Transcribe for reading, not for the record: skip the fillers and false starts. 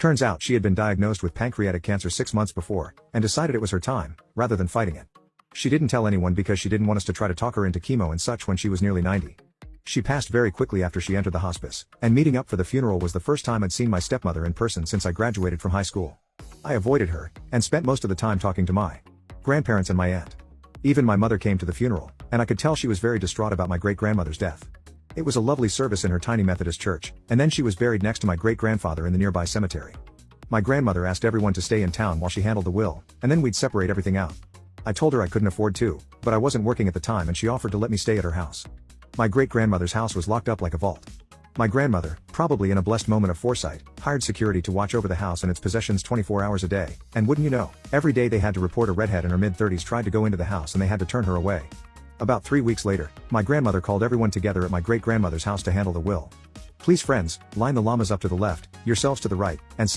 Turns out she had been diagnosed with pancreatic cancer 6 months before, and decided it was her time, rather than fighting it. She didn't tell anyone because she didn't want us to try to talk her into chemo and such when she was nearly 90. She passed very quickly after she entered the hospice, and meeting up for the funeral was the first time I'd seen my stepmother in person since I graduated from high school. I avoided her, and spent most of the time talking to my grandparents and my aunt. Even my mother came to the funeral, and I could tell she was very distraught about my great-grandmother's death. It was a lovely service in her tiny Methodist church, and then she was buried next to my great-grandfather in the nearby cemetery. My grandmother asked everyone to stay in town while she handled the will, and then we'd separate everything out. I told her I couldn't afford to, but I wasn't working at the time and she offered to let me stay at her house. My great-grandmother's house was locked up like a vault. My grandmother, probably in a blessed moment of foresight, hired security to watch over the house and its possessions 24 hours a day, and wouldn't you know, every day they had to report a redhead in her mid-30s tried to go into the house and they had to turn her away. About 3 weeks later, my grandmother called everyone together at my great-grandmother's house to handle the will. Please friends, line the llamas up to the left, yourselves to the right, and